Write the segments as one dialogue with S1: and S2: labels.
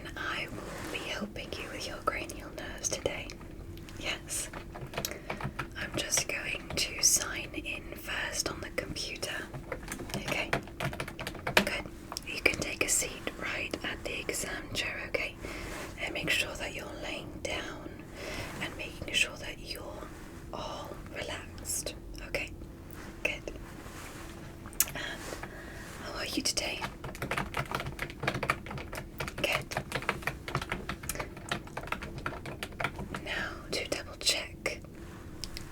S1: and I will be helping you with your cranial nerves today. Yes. I'm just going to sign in first on the computer. Okay. Good. You can take a seat right at the exam chair, okay? And make sure that you're laying down and making sure that you're all relaxed. Okay. Good. And how are you today? Good. Now to double check,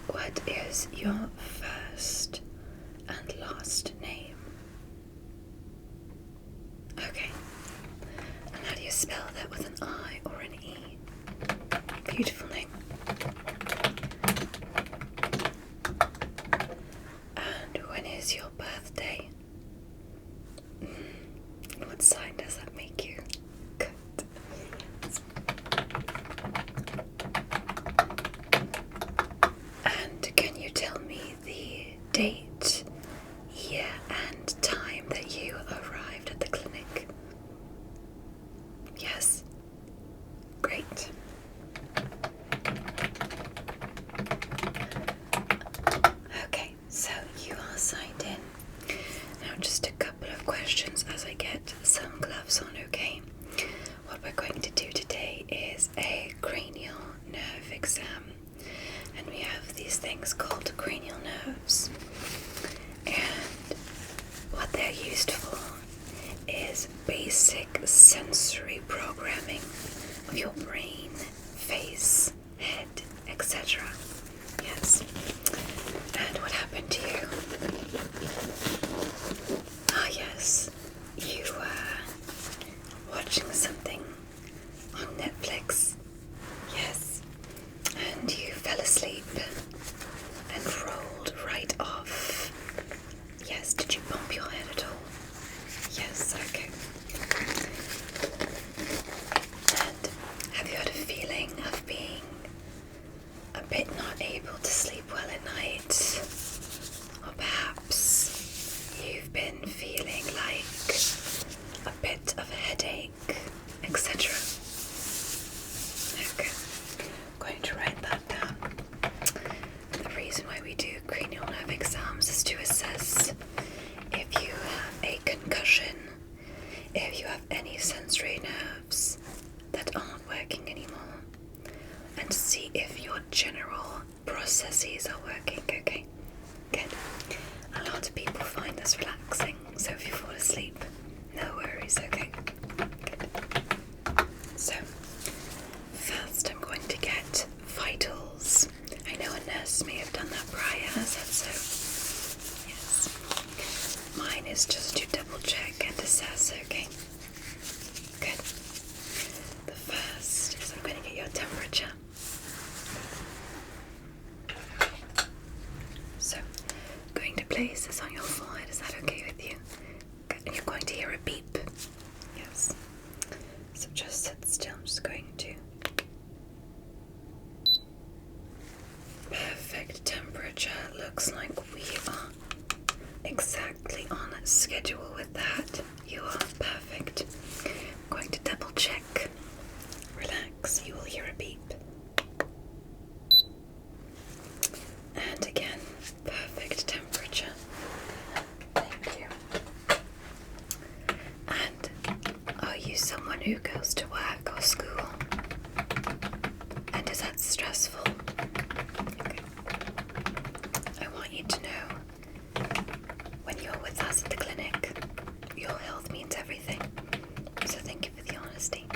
S1: what is your first and last name? Okay. And how do you spell that, with an I or an E? Beautiful name. And when is your birthday? What sign does that make you? Good. And can you tell me the date, year, and time that you arrived at the clinic? Yes. Great. Okay, so you are signed in. Now just a couple of questions as I get some gloves on, okay? What we're going to do today is a cranial nerve exam. And we have these things called cranial nerves. And what they're used for is basic sensory programming of your brain, face, head, etc. Yes. And what happened to you? Ah, yes. You were watching something on Netflix. Yes. And you fell asleep and rolled right off. Yes. Did you bump your head at all? Yes. Okay. And have you had a feeling of being a bit not able to sleep well at night? Or perhaps you've been feeling like a bit of a headache, etc. Okay, I'm going to write that down. The reason why we do cranial nerve exams is to assess if you have a concussion, if you have any sensory nerves that aren't working anymore, and to see if your general processes are working, okay? Good. A lot of people find this relaxing, so if you fall asleep, no worries, okay? Good. So, first I'm going to get vitals. I know a nurse may have done that prior, is that so? Yes. Mine is just to double check and assess, okay? Good. The first is I'm going to get your temperature. So, I'm going to place this on your forehead. Is that okay with you? Good. And you're going to hear a beep. Yes. So just sit still. I'm just going to. Perfect temperature. Looks like we are exactly on schedule with that. You are perfect. I'm going to double check. Relax. You will hear a beep. And again, perfect temperature. Thank you. And are you someone who goes to work or school? And is that stressful? Okay. I want you to know, when you're with us at the clinic, your health means everything. So thank you for the honesty.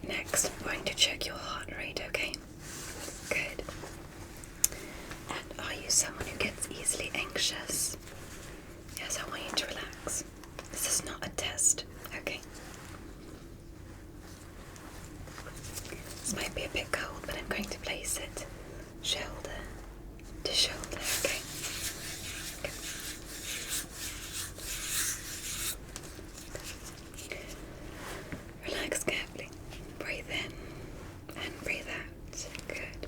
S1: Next, I'm going to check your heart rate, okay? Good. And are you someone who gets easily anxious? Yes, I want you to relax. This is not a test, okay? This might be a bit cold, but I'm going to place it shoulder to shoulder, okay? Good. Relax carefully. Breathe in and breathe out. Good.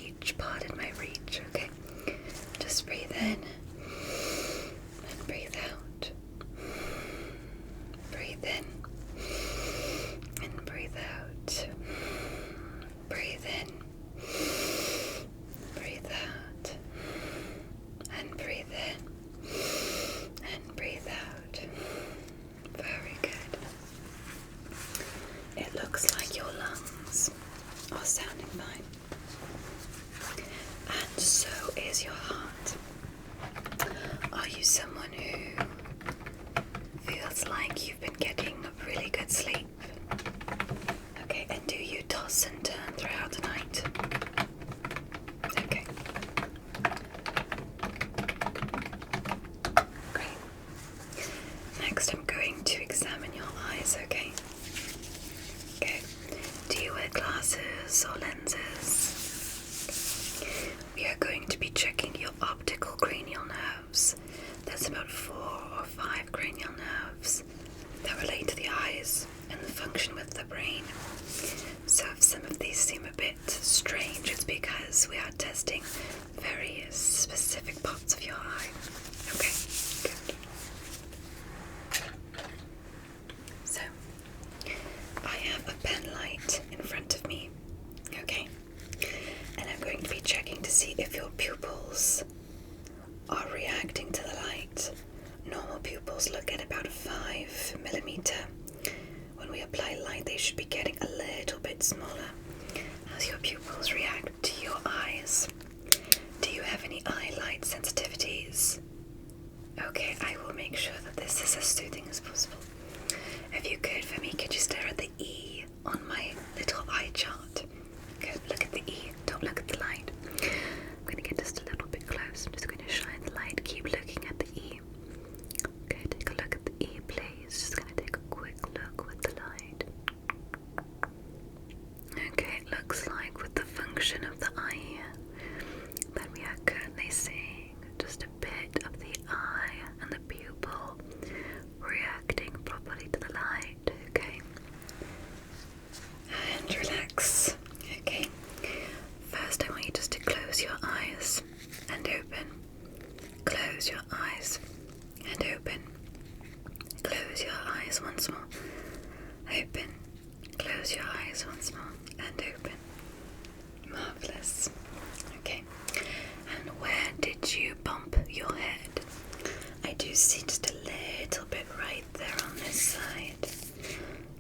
S1: reach. Pardon my reach. Okay. Just breathe in and breathe out. Breathe in and breathe out. Breathe in, breathe out, and breathe in and breathe out. Very good. It looks like your lungs are sounding fine. And so is your heart. Are you someone who feels like you've been getting a really good sleep? Okay, and do you toss and turn throughout the night? Okay. Great. Next, I'm going to examine your eyes, okay? Okay. Do you wear glasses or lenses? We are going to be checking your optical cranial nerves. There's about 4 or 5 cranial nerves that relate to the eyes and the function with the brain. So if some of these seem a bit strange, it's because we are testing very specific parts of your eye. Okay, good. So, I have a pen light in front of me, okay? And I'm going to be checking to see if your pupils are reacting to the light. Normal pupils look at about 5 millimeter. When we apply light, they should be getting a little bit smaller as your pupils react to your eyes. Do you have any eye light sensitivities? Okay, I will make sure that this is as soothing as possible. If you could, for me, could you stare at the E on my little eye chart? Good, look at the E, don't look at the light. I'm going to get just a little bit close. I'm just going to shine the light. Keep looking at the E. Okay, take a look at the E, please. Just going to take a quick look with the light. Okay, it looks like with the function of the eye here, that we are currently seeing just a bit of the eye and the pupil reacting properly to the light. Okay. And relax. Okay. First, I want you just to close your eyes and open. Close your eyes and open. Close your eyes once more. Open. Close your eyes once more and open. Marvelous. Okay. And where did you bump your head? I do see just a little bit right there on this side.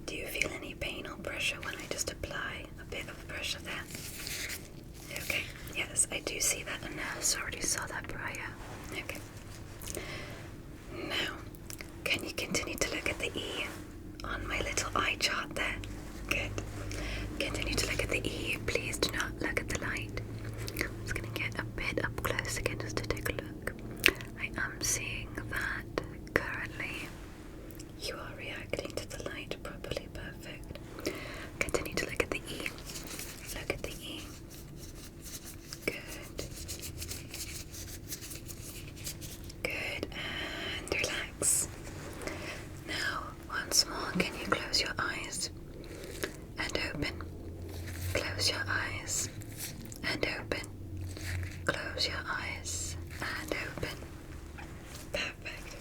S1: Do you feel any pain or pressure when I just apply a bit of pressure there? Okay, yes, I do see that. A nurse already saw that prior. Okay. Now, can you continue to look at the E on my little eye chart there? Good. Continue to look at the E. Please do not look at the light. I'm just going to get a bit up close again just to take a look. I am seeing that currently you are reacting to the light properly. Perfect. Continue to look at the E. Look at the E. Good. Good. And relax. Now, once more, can you close your eyes and open? Close your eyes and open. Close your eyes and open. Perfect.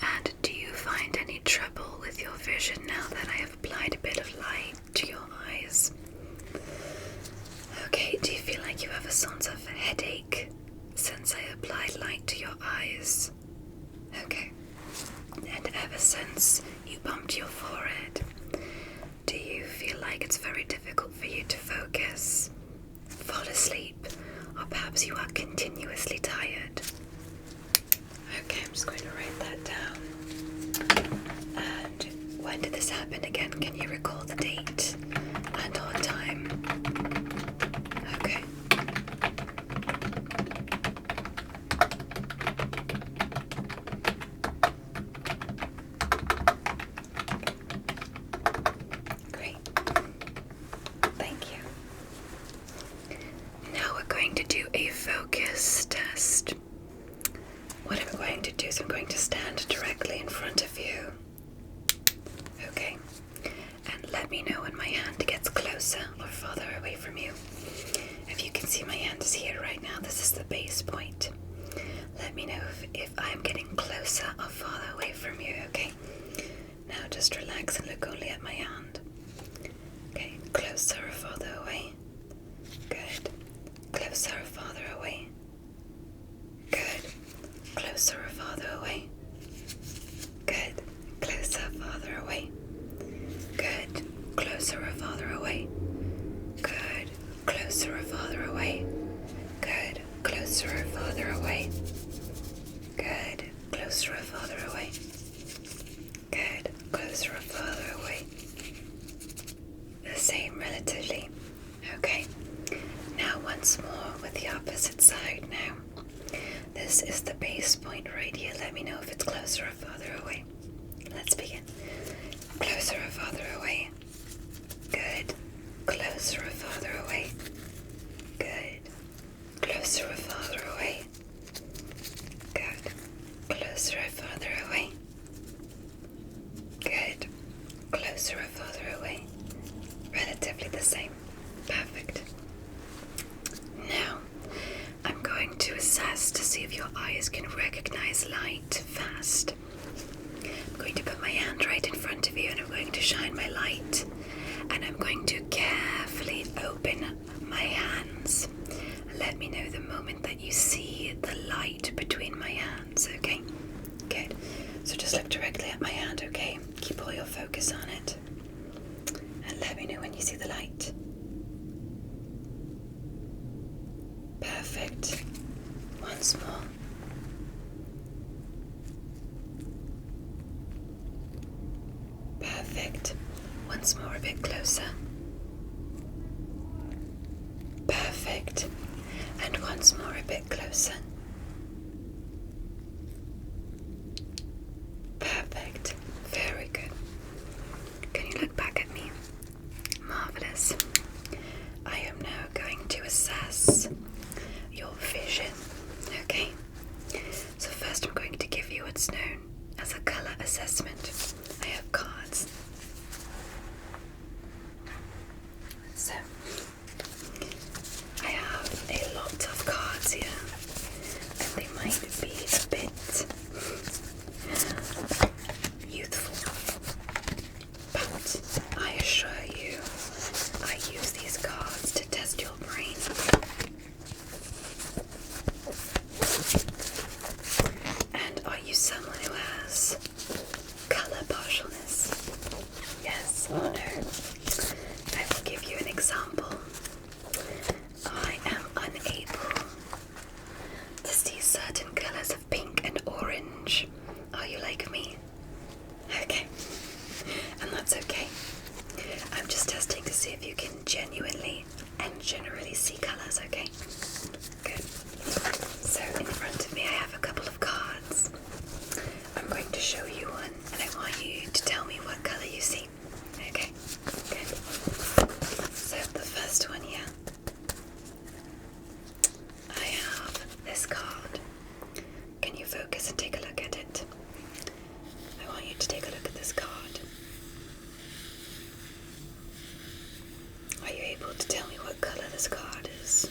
S1: And do you find any trouble with your vision now that I have applied a bit of light to your eyes? Okay, do you feel like you have a sort of headache since I applied light to your eyes? Okay. And ever since you bumped your forehead, do you feel like it's very difficult for you to focus, fall asleep, or perhaps you are continuously tired? Okay, I'm just going to write that down. And when did this happen again? Can you recall the date and or time? Okay. Great. Thank you. Now we're going to do a focus test. What I'm going to do is I'm going to stand directly in front of you. Okay. And let me know when my hand gets closer or farther away from you. me know if I am getting closer or farther away from you, okay? Now just relax and look only at my hand. Okay, closer or farther away? Good. Closer or farther away? Good. Closer or farther away? Good. Closer, farther away. Good. Closer or farther away? Good. Closer or farther away? Good. Closer or farther away? Good. Closer or farther away? Good. Closer or farther away? The same relatively. Okay. Now once more with the opposite side now. This is the base point right here. Let me know if it's closer or farther away. Let's begin. Closer or farther away? Good. Closer or farther away? Good. Closer or farther away? Good. Closer or farther away? Good. Closer or farther away? Relatively the same. Perfect. Now, I'm going to assess to see if your eyes can recognize light fast. I'm going to put my hand right in front of you and I'm going to shine my light. And I'm going to carefully open my hands. Let me know the moment that you see the light between my hands, okay? Good. So just look directly at my hand, okay? Keep all your focus on it. And let me know when you see the light. Perfect. Once more. Perfect. Once more, a bit closer. Perfect. And once more, a bit closer. Perfect. Very good. Can you look back at me? Marvelous. I am now going to assess your vision. Okay? So first I'm going to give you what's known as a color assessment. I have cards. So, I have a lot of cards here, and they might be a bit youthful, but I assure you, I use these cards to test your brain. And are you someone who has color partialness? Yes or no? I will give you an example. I am unable to see certain colors of pink and orange. Are you like me? Okay. And that's okay. I'm just testing to see if you can genuinely and generally see colors, okay? Good. So in front of me I have a couple of cards. I'm going to show you one and I want you to tell me what color you see. Okay? Good. So the first one here. I have this card. Can you focus and take a look at it? I want you to take a look at this card. Are you able to tell me what color this card is?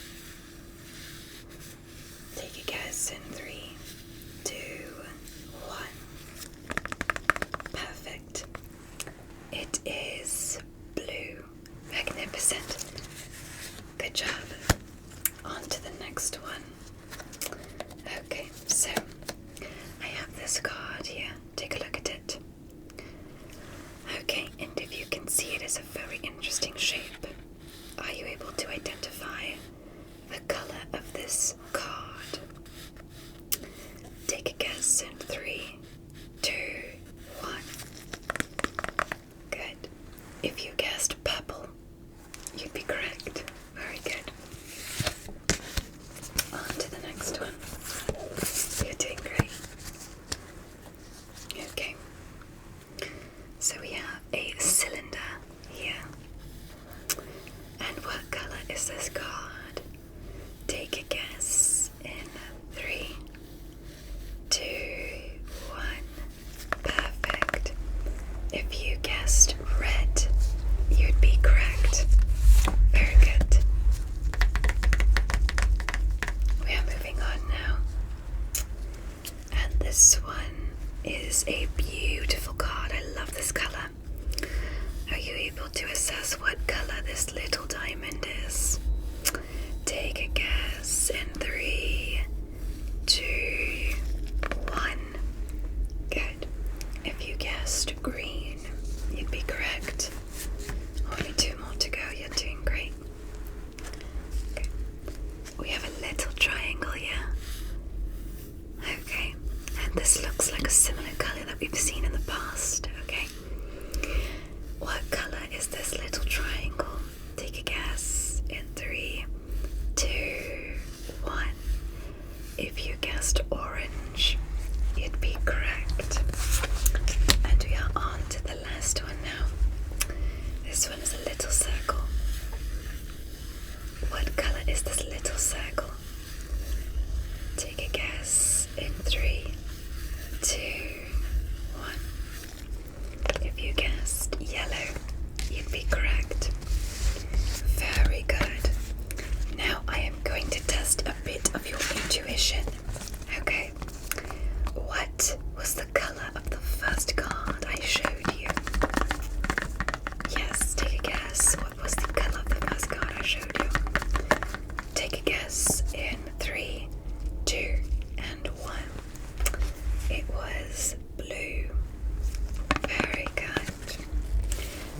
S1: Take a guess in 3, 2, 1. Perfect. It is blue. Magnificent. Good job. On to the next one. Okay, so I have this card here. Take a look at it. Okay, and if you can see, it is a very interesting shape. Are you able to identify the color of this card? Take a guess in 3, 2, 1. Good. If you guessed purple, you'd be correct. Very good. On to the next one. You're doing great. is a beautiful card. I love this color. Are you able to assess what color this little diamond is? Take a guess in 3, 2, 1. Good. If you guessed green, you'd be correct. Only 2 more to go. You're doing great. Okay. We have a little triangle here. Okay. And this looks like a similar color that we've seen in the past. Okay. What color is this little triangle? Take a guess in 3, 2, 1. If you guessed orange, you'd be correct. And we are on to the last one now. This one is a little circle. What color is this little circle? Take a guess in 3, 2, 1. If you guessed yellow, you'd be correct. Very good. Now I am going to test a bit of your intuition. Okay. What was the color of the first card I showed you? Yes, take a guess. What was the color of the first card I showed you? Take a guess in 3, 2, and 1. It was blue. Very good.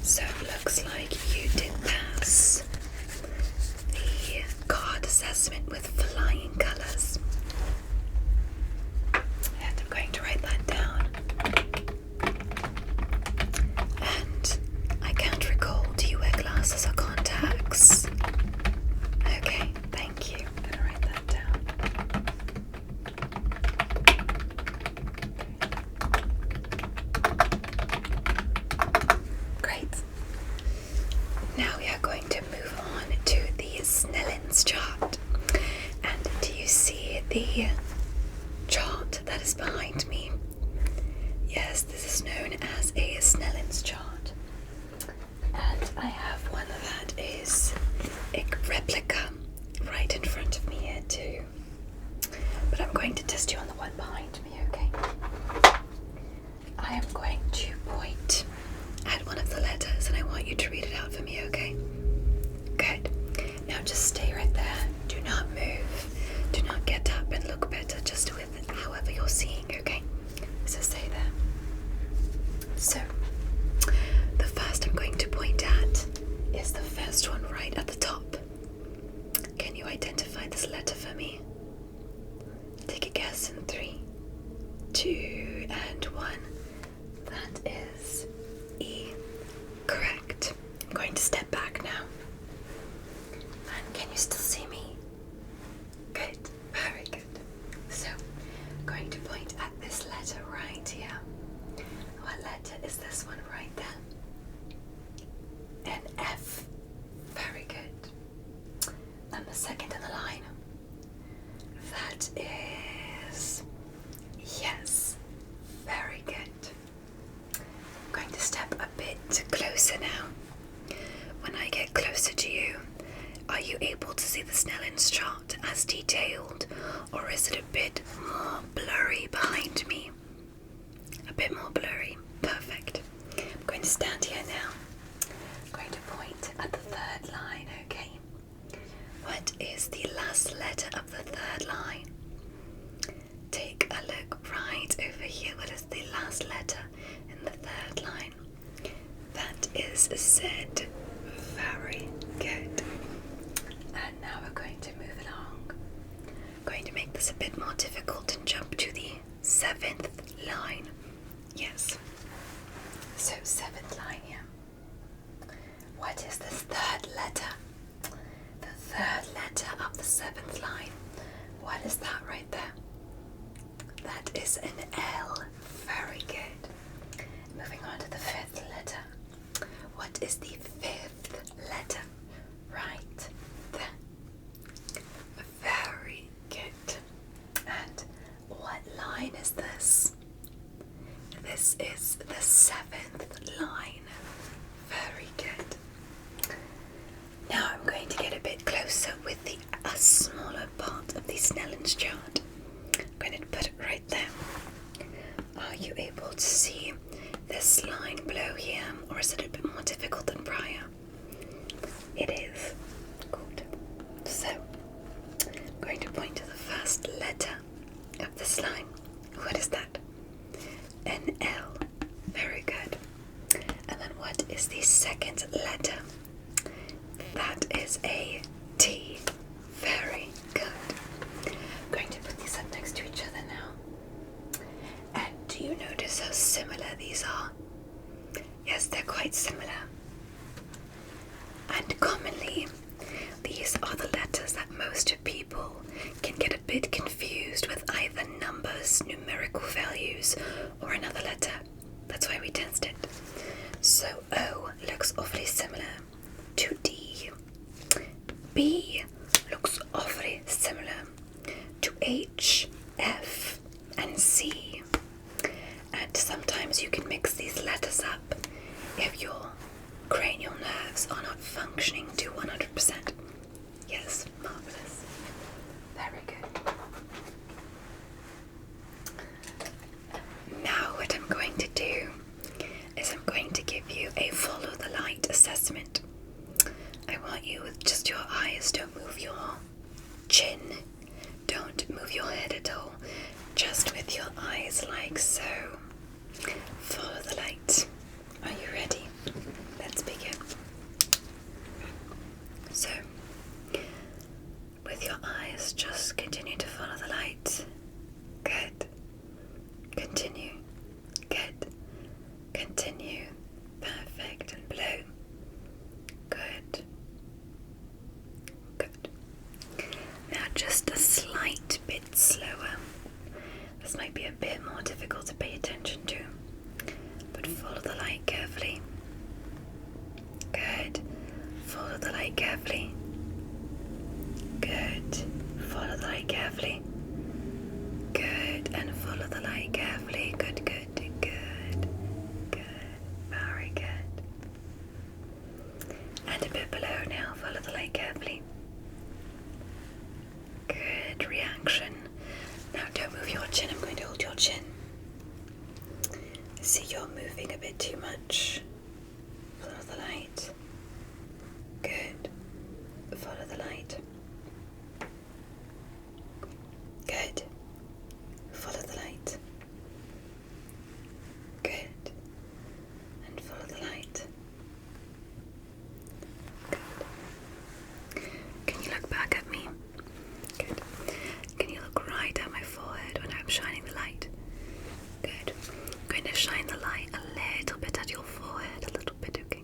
S1: So it looks like you did pass the card assessment with flying colors. And I'm going to write that down. And I can't recall, do you wear glasses or contacts? Okay, thank you. I'm going to write that down. Great. Now we are going to move on to the Snellen's chart. And do you see the chart that is behind me? Yes, this is known as a Snellen's chart. And I have one that is a replica right in front of me here too. But I'm going to test you on the one behind me, okay? I am going to point at one of the letters and I want you to read it out for me, okay? Good. Now just stay right there. Do not move. Do not get up and look better, just with however you're seeing, okay? So stay there. So, the first I'm going to point at is the first one right at the top. Can you identify this letter for me? Take a guess in 3, 2, and 1. That is E. Correct. I'm going to step back now. And can you still see me? Good. Very good. So, I'm going to point at this letter right here. What letter is this one right there? An F. Very good. And the second in the line. That is... Yes. Very good. I'm going to step a bit closer now. When I get closer to you, are you able to see the Snellen's chart as detailed, or is it a bit more blurry behind me? A bit more blurry. Perfect. I'm going to stand here now. I'm going to point at the third line, okay? What is the last letter of the third line? Take a look right over here. What is the last letter in the third line? That is Z. Very good. And now we're going to move along. I'm going to make this a bit more difficult and jump to the 7th line. Yes. So 7th line here. What is this third letter? The third letter of the 7th line. What is that right there? That is an L. Very good. Moving on to the 5th letter. What is the 5th letter? Right there. Very good. And what line is this? This is the 7th line. Very good. Now I'm going to get a bit closer with a smaller part of the Snellen's chart. I'm going to put it right there. Are you able is a T. Very good. I'm going to put these up next to each other now. And do you notice how similar these are? Yes, they're quite similar. And commonly, these are the letters that most people can get a bit confused with either numbers, numerical values, or another letter. That's why we test it. So O looks awfully similar to D. B looks awfully similar to H, F, and C. And sometimes you can mix these letters up if your cranial nerves are not functioning to 100%. Yes, marvelous. Very good. Now what I'm going to do is I'm going to give you a follow the light assessment. I want you with just your eyes, don't move your chin, don't move your head at all, just with your eyes like so. Follow the light. Are you ready? Let's begin. So, with your eyes, just continue to follow the light. Good. Continue. Good. Continue. Perfect. And blow. Good. Good. Now just a slight bit slower. This might be a bit more difficult to pay attention to, but follow the light carefully. Good. Follow the light carefully. Good. Follow the light carefully. Good. And follow the light carefully. Good, good, good, good. Very good. And a bit below now. Follow the light carefully. Good reaction. Now don't move your chin. I'm going to hold your chin. See, you're moving a bit too much. Follow the light. Good. Follow the light. Good. Follow the light. Good. And follow the light. Good. Can you look back at me? Good. Can you look right at my forehead when I'm shining the light? Good. I'm going to shine the light a little bit at your forehead, a little bit, okay?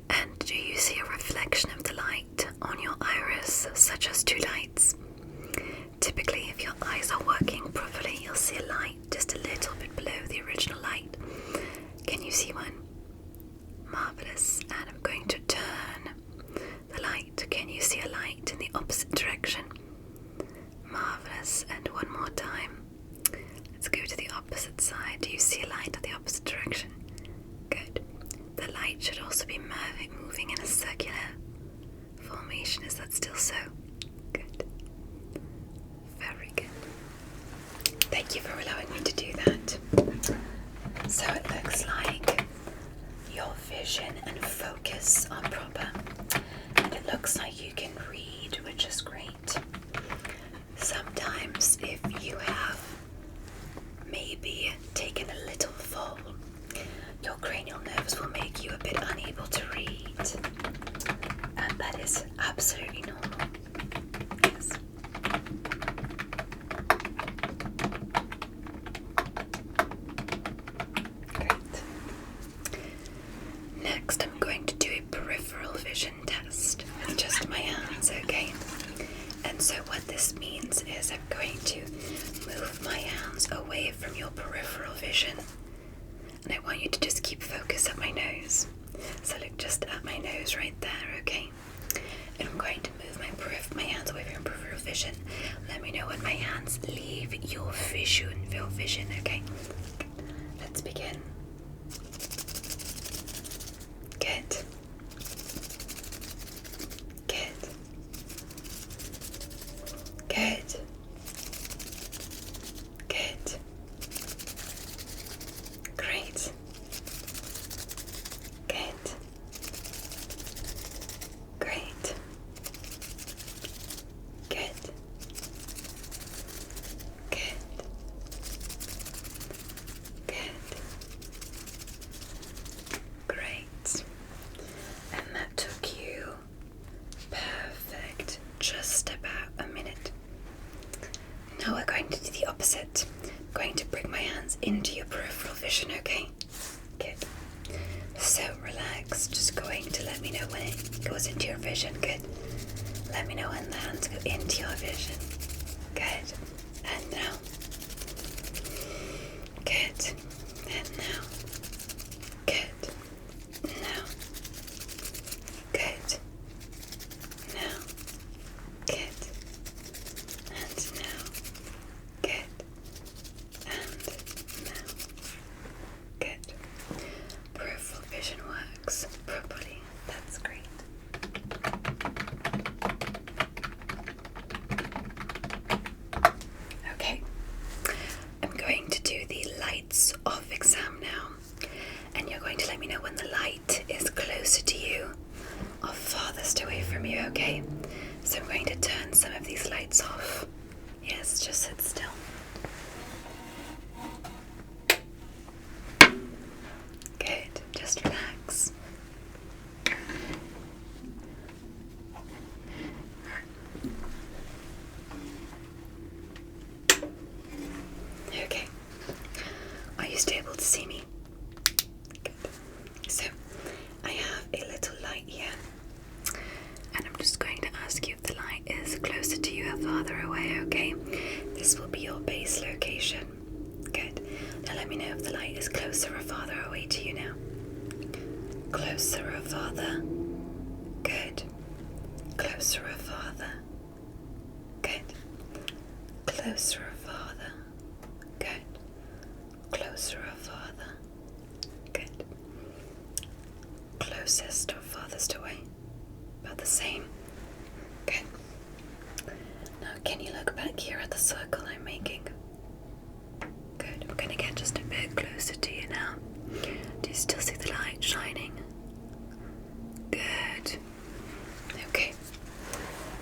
S1: And do you see a reflection of the light on your iris, such as two lights? Typically, if your eyes are working properly, you'll see a light just a little bit below the original light. Can you see one? Marvelous. And I'm going to turn the light. Can you see a light in the opposite direction? Marvelous. And one more time. Let's go to the opposite side. Do you see a light in the opposite direction? Good. The light should also be moving in a circular formation. Is that still so? Good. Very good. Thank you for allowing me to do that. So it looks like your vision and focus are proper. And it looks like you can read, which is great. Sometimes if you have maybe taken a little fall, your cranial nerves will make you a bit unable to read. And that is absolutely normal. Yes. Great. Next, I'm going to do a peripheral vision test with just my hands, okay? And so what this means is I'm going to move my hands away from your peripheral vision. And I want you to just keep focus at my nose. So look just at my nose right there, okay? And I'm going to move my hands away from your peripheral vision. Let me know when my hands leave your vision, okay? Let's begin. Good. Good. Good. Good. Great. Good. Great. Good. Good. Good. That's it. I'm going to bring my hands into your peripheral vision, okay? Good. So relax. Just going to let me know when it goes into your vision. Good. Let me know when the hands go into your vision. Good. And now. Good. And now. Good. Now. Good. Now. Good. And now. Good. And now. Good. Peripheral vision works properly. That's great. Okay. I'm going to do the lights off exam now. And you're going to let me know when the light is closer to you or farthest away from you, okay? So I'm going to turn some of these lights off. Yes, just sit still. Good, just relax. Okay. Are you still able to see me? Good. So, I have a little light here. And I'm just going to ask you if the light is closer to you or farther away, okay? This will be your base location. Good. Now let me know if the light is closer or farther away to you now. Closer or farther? Good. Closer or farther? Good. Closer or farther? Good. Closer or farther? Good. Closest or farthest away? About the same. Good. Now can you look back here at the circle I'm making? Good. I'm going to get just a bit closer to you now. Do you still see the light shining? Good. Okay.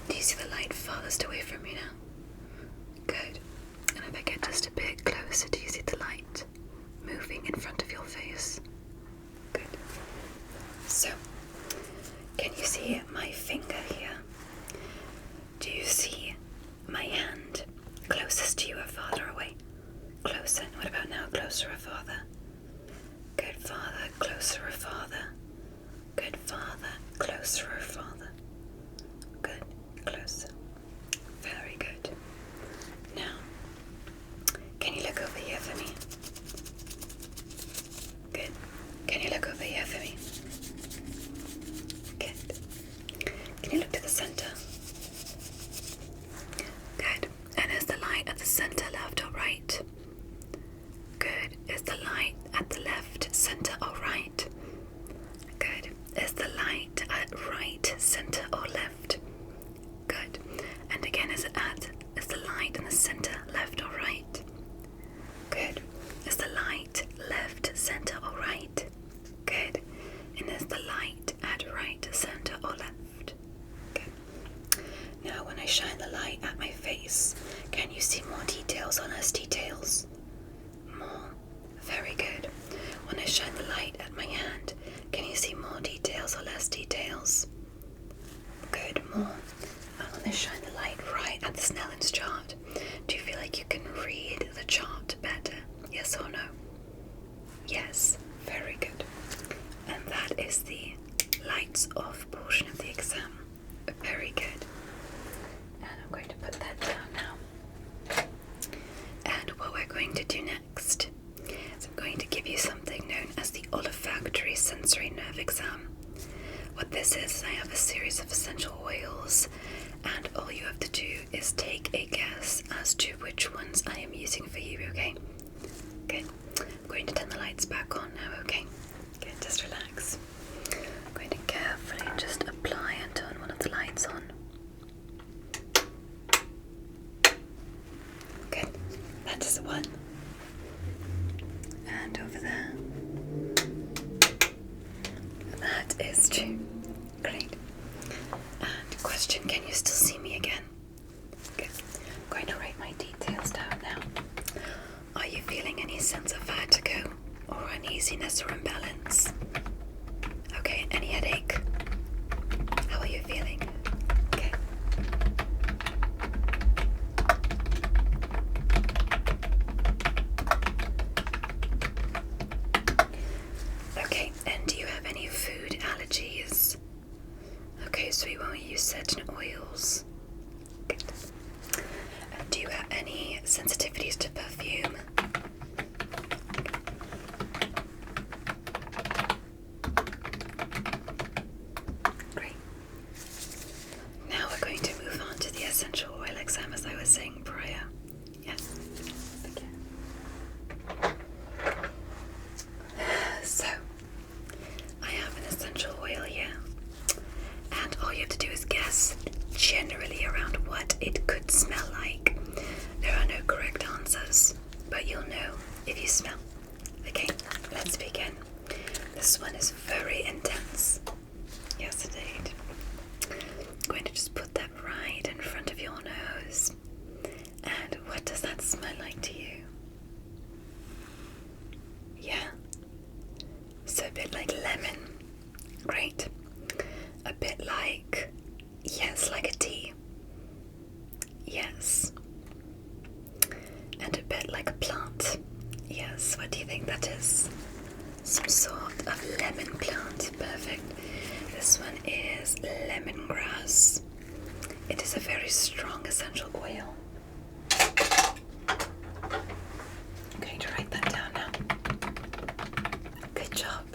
S1: Do you see the light farthest away from you now? Good. And if I get just a bit closer, do you see the light moving in front of your face? Good. So, can you see my finger here? Do you see my hand closest to you or farther away? Closer. And what about now? Closer or farther? Good. Farther. Closer or farther? Good. Farther. Closer or farther? Good. Closer. Very good. Now, can you look over here for me? Good. Can you look over here for me? Good. Can you look to the center? Good. And is the light at the center left or right? Good. Is the light at the left, center or right? Good. Is the light at right, center or left? Good. And again, is the light in the center left or right? Good. Is the light left, center or right? Good. And is the light at right, center or left? Good. Now when I shine the light at my face, can you see more details or less details? More. Very good. When I shine the light at my hand, can you see more details or less details? Good. More. And when I shine the light right at the Snellen's chart, do you feel like you can read the chart better? Yes or no? Yes. Very good. And that is the lights off portion of the exam. Very good. And I'm going to put that down now. And what we're going to do next is I'm going to give you something known as the olfactory sensory nerve exam. What this is I have a series of essential oils, and all you have to do is take a guess as to which ones I am using for you, okay? Good. I'm going to turn the lights back on now, okay? Good, just relax. I'm going to carefully just apply and turn one of the lights on. Good. That is the one. And over there. That is two. Great. And question, can you still see me again? Good. I'm going to write my details down now. you smell? Okay, let's begin. This one is very intense. Yes, indeed. I'm going to just put that right in front of your nose. And what does that smell like to you? Yeah. So a bit like lemon. Great. A bit like, yes, like a tea. Yes. And a bit like a plant. Yes, what do you think that is? Some sort of lemon plant. Perfect. This one is lemongrass. It is a very strong essential oil. I'm going to write that down now. Good job.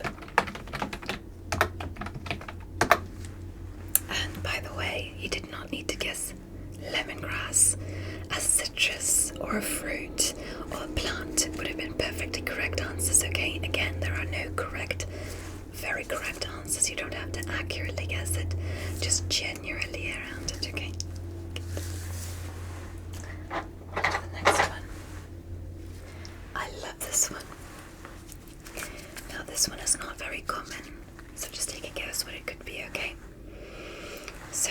S1: And by the way, you did not need to guess lemongrass. A citrus or a fruit or a plant would have been perfectly correct answers, okay? Again, there are no very correct answers. You don't have to accurately guess it. Just genuinely around it, okay? The next one. I love this one. Now this one is not very common, so just take a guess what it could be, okay? So,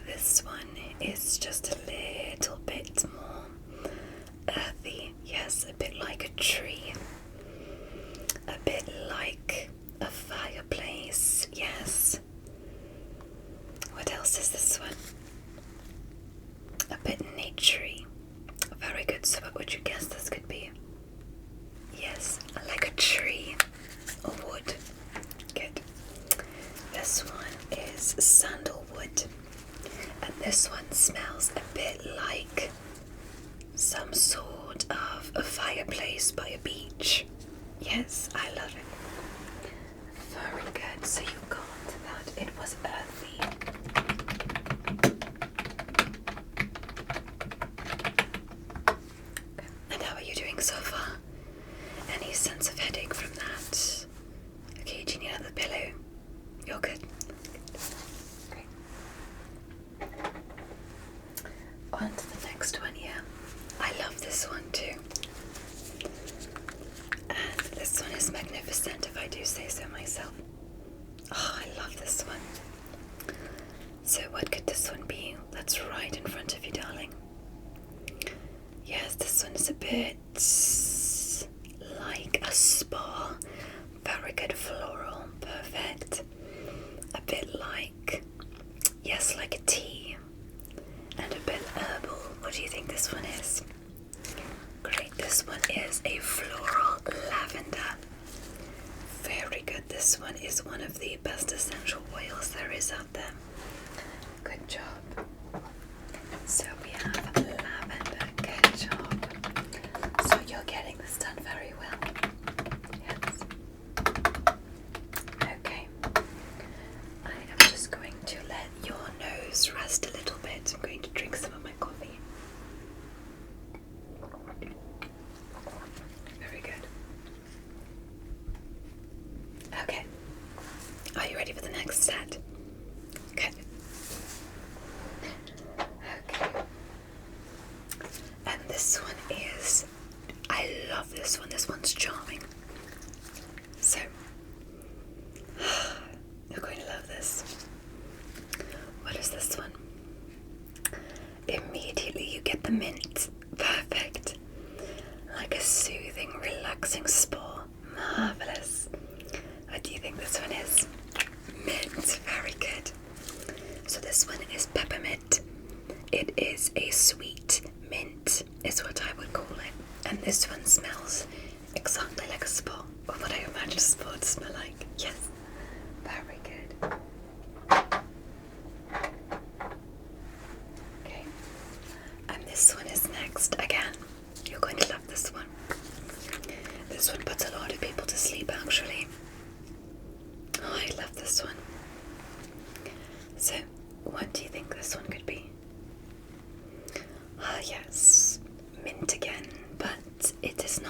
S1: this one is just a little bit more earthy. Yes, a bit like a tree. A bit like a fireplace. Yes. What else is this one? A bit naturey. Very good. So what would you guess this could be? Yes, like a tree or wood. Good. This one is sandalwood. And this one smells a bit like some sort of a fireplace by a beach. Yes, I love it. Very good. So you got that. It was earthy. Okay. And how are you doing so far? Any sense of headache from that? Okay, do you need another pillow? You're good. Great. On to the next one here. I love this one too. And this one is magnificent, if I do say so myself. Oh, I love this one. So what could this one be? That's right in front of you, darling. Yes, this one is a bit like a spa. Very good floral. Perfect. A bit like, yes, like a tea. And a bit herbal. What do you think this one is? Great. This one is a floral lavender. Very good. This one is one of the best essential oils there is out there. Good job. So we have lavender. Good job. So you're getting this done very well. Yes. Okay. I am just going to let your nose rest a little bit. I'm going to drink some of my coffee. Very good. Okay. Are you ready for the next set? Good. Okay. And this one is, I love this one. This one's charming. So, you're going to love this. What is this one? Immediately you get the mint. Perfect. Like a soothing, relaxing spa. Marvelous. What do you think this one is? Mint. Very good. So this one is peppermint. It is a sweet mint, is what I would call it. And this one smells exactly like a spa, or what I imagine a spa to smell like. Yes. Very good. Okay. And this one is next. Again, you're going to love this one. This one puts a lot of people to sleep, actually. Oh, I love this one. So, what do you think this one could be? Ah, yes, mint again, but it is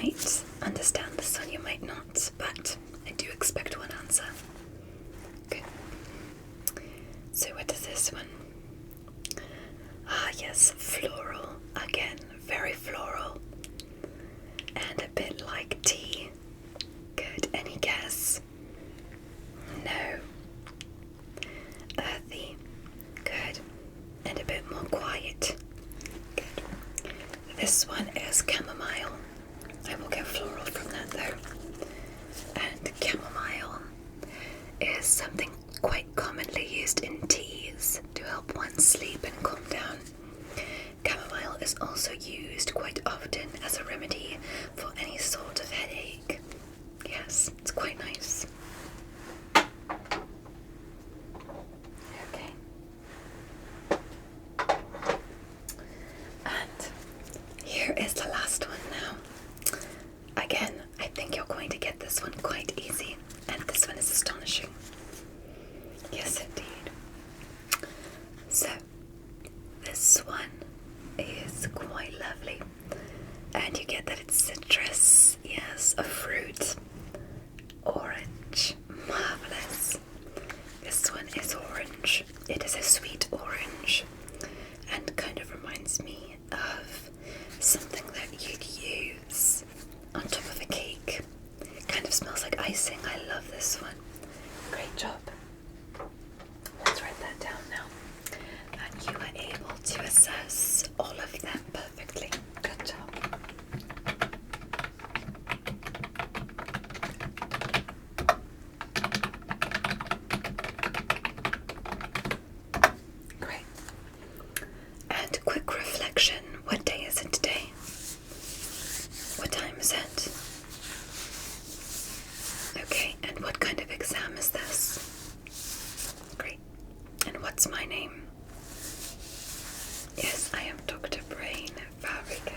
S1: might understand this one, you might not, but I do expect one answer. Good. So what is this one? Ah yes, floral. Again, very floral. And a bit like tea. Good. Any guess? No. Earthy. Good. And a bit more quiet. Good. This one is chamomile. I will get floral from that though. And chamomile is something quite commonly used in teas to help one sleep and calm down. Chamomile is also used quite often as a remedy for any sort of headache. Yes, it's quite nice. Okay. And here is the last one now. Again, I think you're going to get this one quite easy, and this one is astonishing. Yes, indeed. So, this one is quite lovely, and you get that it's citrus, yes, a fruit, orange, marvelous. This one is orange. It is a sweet orange, and kind of reminds me of something that you'd use on top of a cake. Kind of smells like icing. I love this one. Great job. Let's write that down now. And you are able to assess all of them perfectly. Good job. Great. And quick reflection. What day is it today? What time is it? Okay, and what kind of exam is this? Great. And what's my name? Yes, I am Dr. Brain. Very good.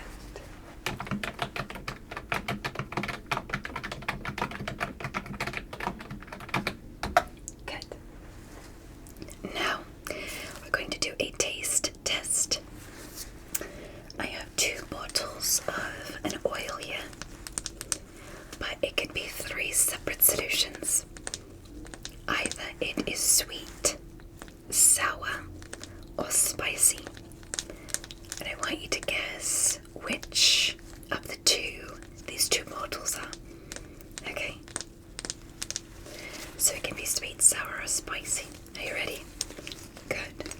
S1: Good. Now, we're going to do a taste test. I have 2 bottles of an oil here, but it could be 3 separate solutions. Either it is sweet, sour, or spicy. And I want you to guess which of the 2 these 2 bottles are. Okay? So it can be sweet, sour, or spicy. Are you ready? Good.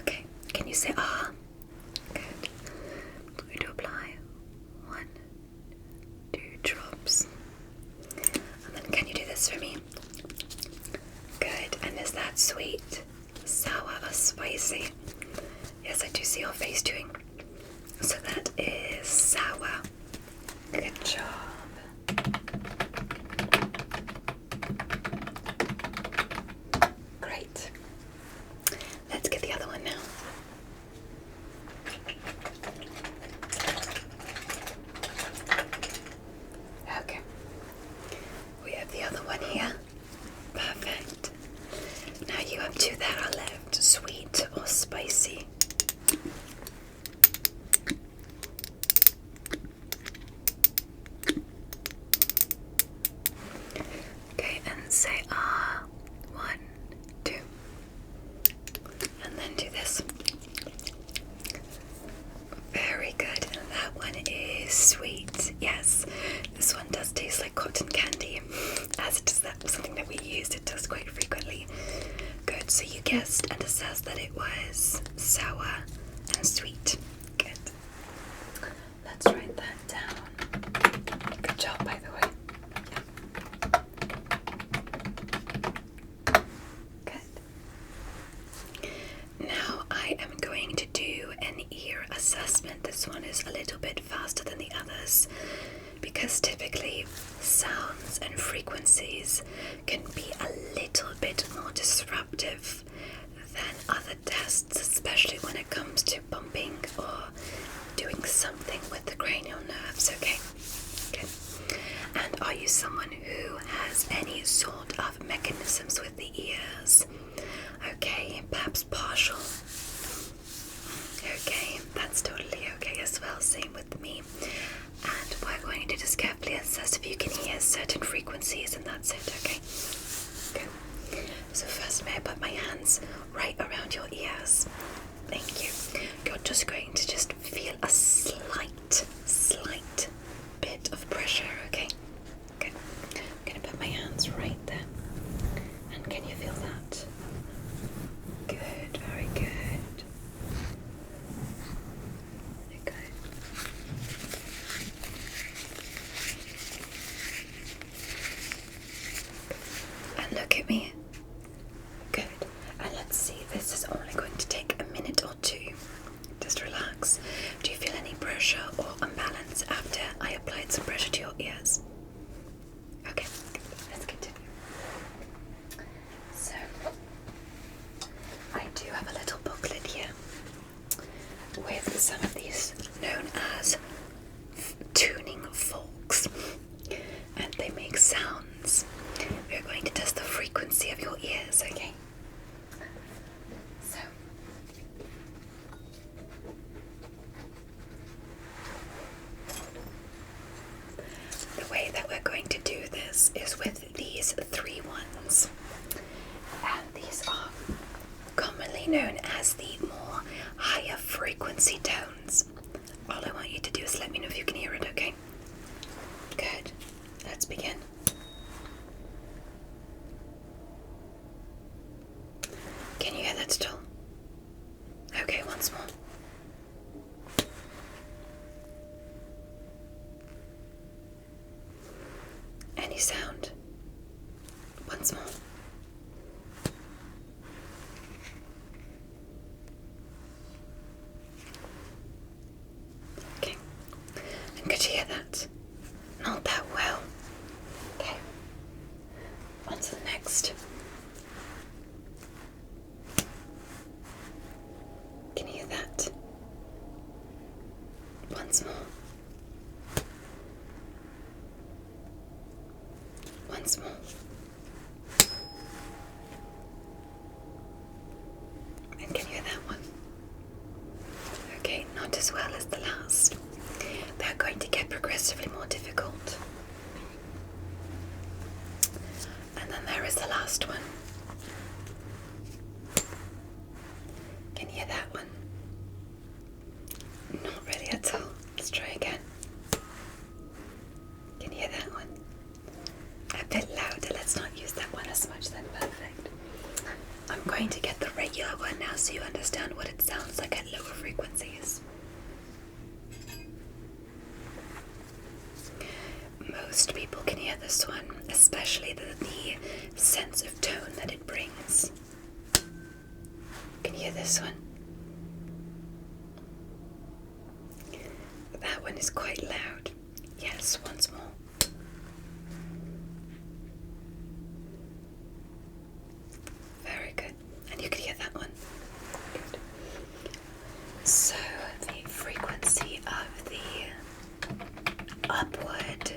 S1: Okay, can you say ah? Good. I'm going to apply 1, 2 drops. And then can you do this for me? Good. And is that sweet, sour, or spicy? Yes, I do see your face doing. So that is sour. Good job. Great. Let's get the other one now. Okay. We have the other one here. Perfect. Now you have 2 that are left, sweet or spicy. Okay, and say ah. 1, 2. And then do this. Very good. And that one is sweet. Yes, this one does taste like cotton candy, as it is something that we used. It does quite frequently. Good. So you guessed and assessed that it was sour and sweet. Good. Let's write that down. Good job, by the way. Good. Now I am going to do an ear assessment. This one is a little bit faster than the others because typically sounds and frequencies can be a little bit more disruptive than other tests, especially when it comes to bumping or doing something with the cranial nerves. Okay, good. And are you someone who has that's it, okay? Good. So first, may I put my hands right around your ears? Thank you. You're just going to just feel a slight bit of pressure, okay? Good. I'm going to put my hands right there. And can you feel that? Good, very good. Okay. And look at me. Good. And let's see, this is only going to take a minute or two. Just relax. Do you feel any pressure or imbalance after I applied some pressure to your ears? Okay, good. Let's continue. So, I do have a little booklet here with some of these known as tuning forks, and they make sounds. We're going to test the frequency of your ears, okay? So, the way that we're going to do this is with these 3 ones, and these are commonly known as the more higher frequency tones. All I want you to do is let me know if you can hear it, okay? Good. Let's begin. Can you hear that still? Okay, once more. Any sound? Once more. Okay. And could you hear that? Not that well. Okay. On to the next. Can you hear that? Once more. Once more. And can you hear that one? Okay, not as well as the last. They're going to get progressively more difficult. And then there is the last one. Can you hear that one? Not really at all. Let's try again. Can you hear that one? A bit louder. Let's not use that one as much then. Perfect. I'm going to get the regular one now so you understand what it sounds like at lower frequencies. Most people can hear this one, especially the sense of tone that it brings. Can you hear this one? That one is quite loud. Yes, once more. Very good. And you can hear that one. Good. So, the frequency of the upward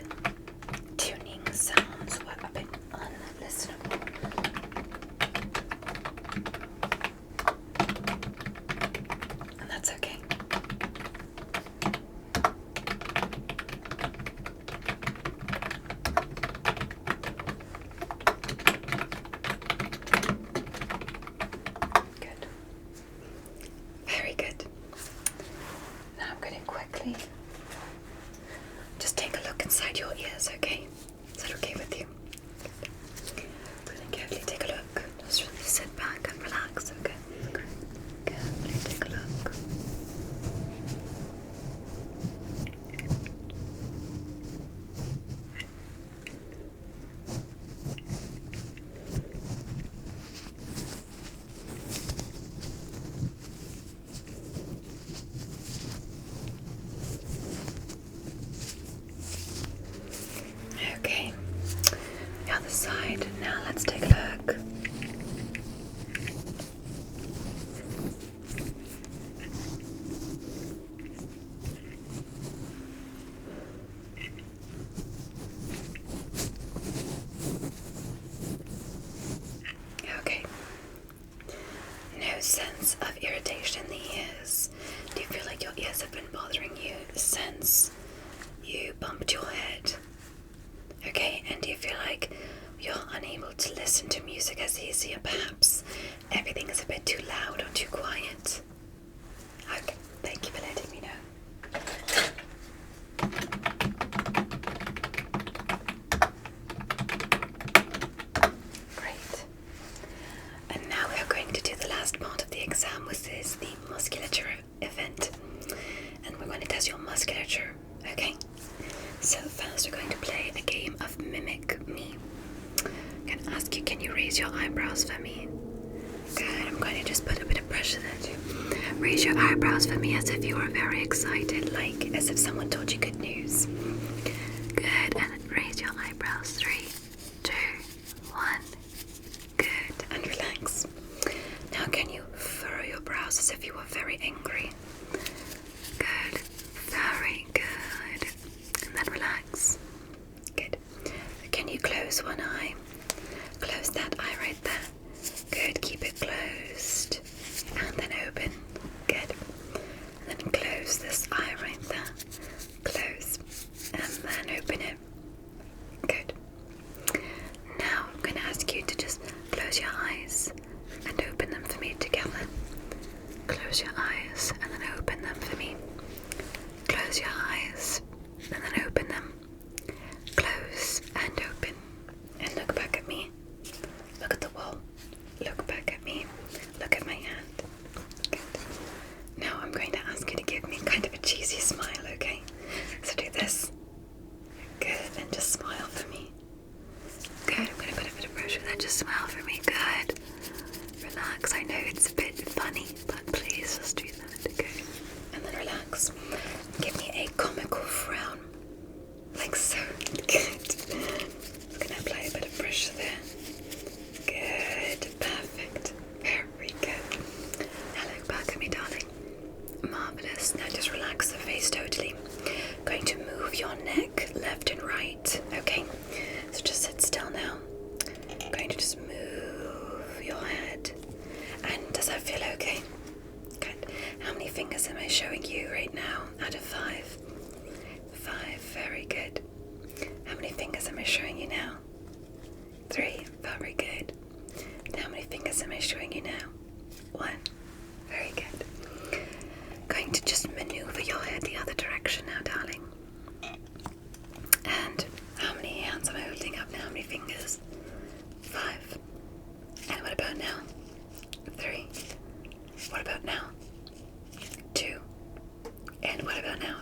S1: tuning sounds were a bit unlistenable. And that's okay. Good. Very good. Now I'm going to quickly just take a look inside your ears, okay? Is that okay with you? Good. Then carefully take a look. Just really sit back and relax, okay? Carefully take a look. Okay, the other side. Now let's take a look. Okay. No sense of irritation in the ears. Do you feel like your ears have been bothering you since you bumped your head? Okay, and do you feel like your unable to listen to music as easy, or perhaps everything is a bit too loud or too quiet? Okay, thank you for letting me know. Great. And now we are going to do the last part of the exam, which is the musculature event. And we're going to test your musculature, okay? So first we're going to play a game of Mimic Me. I'm going to ask you, can you raise your eyebrows for me? Good, I'm going to just put a bit of pressure there too. Raise your eyebrows for me as if you were very excited, like as if someone told you good news. Good, and raise your eyebrows. 3, 2, 1. Good, and relax. Now can you furrow your brows as if you were very angry? Good, very good. And then relax. Good. Can you close one eye? Close that eye right there. Good, keep it closed. And then open. Good. And then close this eye right there. Close. And then open it. Good. Now I'm going to ask you to just close your eyes and open them for me together. Close your eyes and then open them for me. Close your eyes and then open them. Close and open. And look back at me. Look at the wall. Look back at me. Look at my hand. Good. Now I'm going to ask you to give me kind of a cheesy smile, okay? So do this. Good. And just smile for me. Good. I'm going to put a bit of pressure there. Just smile for me. Good. Relax. I know it's a bit funny, but please just do that. Okay. And then relax. Give me a comical frown. Like so. Good. I'm going to apply a bit of pressure there. Good. Perfect. Very good. Now look back at me, darling. Marvelous. Now just relax the face totally. Going to move your neck left and right. Okay. So just sit still now. Going to just move your head. And does that feel okay? Good. How many fingers am I showing you right now out of 5? 5. Very good. How many fingers am I showing you now? 3. Very good. And how many fingers am I showing you now? 1. Very good. Going to just maneuver your head the other direction now, darling. And how many hands am I holding up now? How many fingers? 5. And what about now? 3. What about now? 2. And what about now?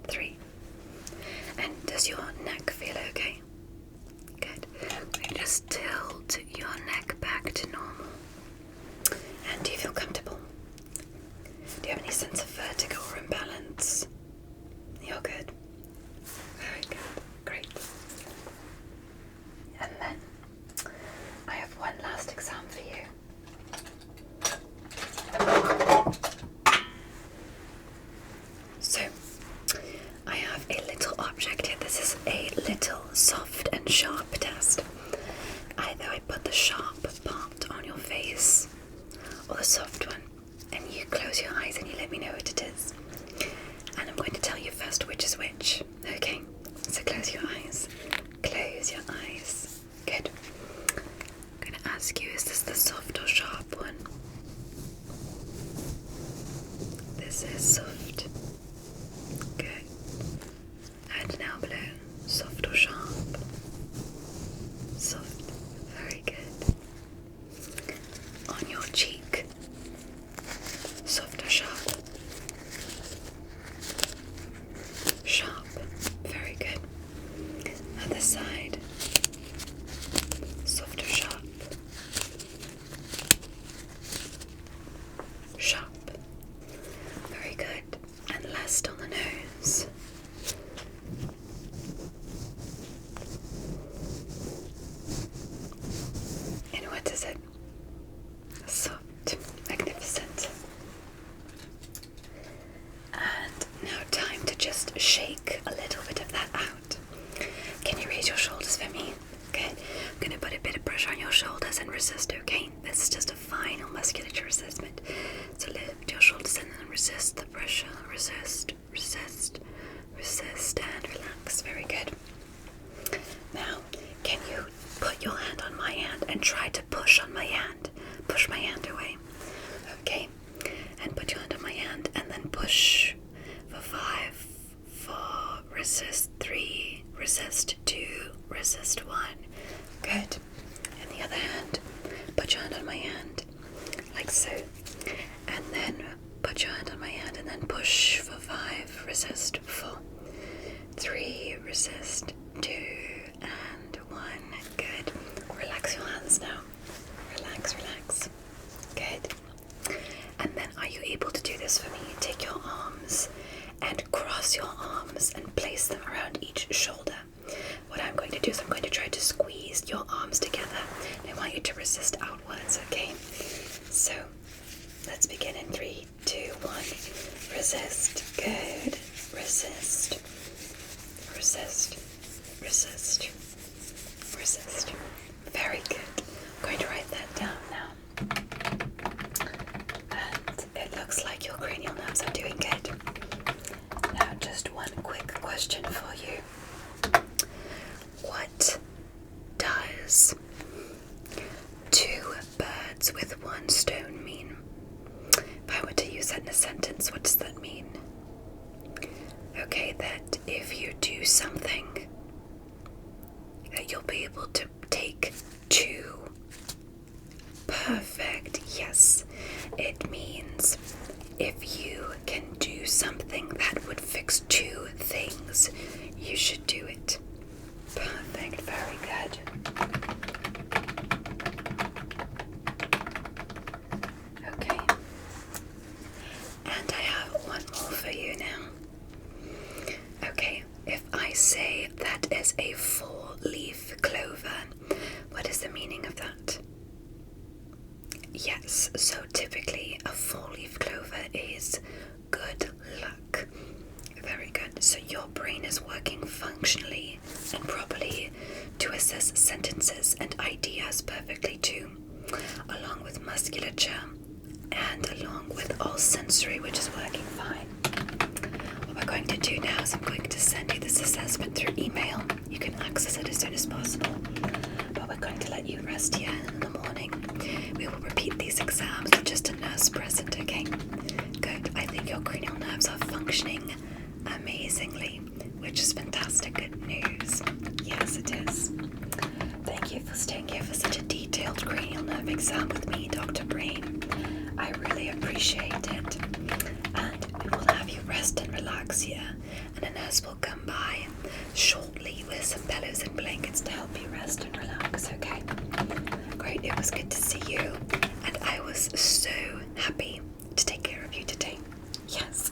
S1: 3. And does your neck feel okay? Good. Just tilt your neck back to normal. And do you feel comfortable? Do you have any sense of vertigo or imbalance? You're good. Very good. Great. And then I have one last exam for you. So, I have a little object here. This is a little soft and sharp test. Either I put the sharp part on your face or the soft one, and you close your eyes and you let me know what it is. And I'm going to tell you first which is which. Okay, so close your eyes. Close your eyes. Good. I'm going to ask you, is this the soft or sharp one? This is soft. Good. And now blue. Soft or sharp? Soft. Very good. On your cheek. Soft or sharp? Sharp. Very good. Other side. Soft or sharp? Sharp. Very good. And last on the nose. And what is it? Soft. Magnificent. And now time to just shake a little bit of that out. Can you raise your shoulders for me? Good. I'm going to put a bit of pressure on your shoulders and resist, okay? This is just a final musculature assessment. So lift your shoulders and then resist the pressure. Resist, resist, resist, and relax. Very good. Now, can you put your and try to push on my hand. Push my hand away. Okay? And put your hand on my hand and then push for 5, 4, resist 3, resist 2, resist 1. Good. And the other hand, put your hand on my hand, like so. And then put your hand on my hand and then push for 5, resist 4, 3, resist 2, and 1. Good. Relax your hands now. Relax, relax. Good. And then are you able to do this for me? Take your arms and cross your arms and place them around each shoulder. What I'm going to do is I'm going to try to squeeze your arms together. And I want you to resist outwards, okay? So let's begin in 3, 2, 1. Resist. Good. Resist. Resist. Resist. Resist. Very good. I'm going to write that down now. And it looks like your cranial nerves are doing good. Now just one quick question for you. What does 2 birds with 1 stone mean? If I were to use that in a sentence, what does that mean? Okay, that if you do something, that you'll be able to take 2. Perfect, yes. It means if you can do something that would fix 2 things, you should do it. Perfect, very good. Okay. And I have one more for you now. Okay, if I say that is a 4-leaf clover, what is the meaning of that? Yes, so typically a 4-leaf clover is good luck. Very good. So your brain is working functionally and properly to assess sentences and ideas perfectly too, along with musculature and along with all sensory, which is working fine. What we're going to do now is I'm going to send you this assessment through email. You can access it as soon as possible, but we're going to let you rest here in the morning. We will repeat these exams with just a nurse present, okay? Good. I think your cranial nerves are functioning amazingly, which is fantastic good news. Yes, it is. Thank you for staying here for such a detailed cranial nerve exam with me, Dr. Brain. I really appreciate it. And we will have you rest and relax here, and a nurse will come by shortly with some pillows and blankets to help you rest and relax, okay? Great, it was good to see you, and I was so happy to take care of you today. Yes,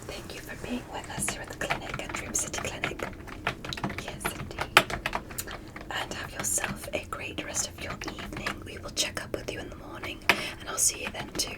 S1: thank you for being with us here at the clinic, at Dream City Clinic. Yes, indeed. And have yourself a great rest of your evening. We will check up with you in the morning, and I'll see you then too.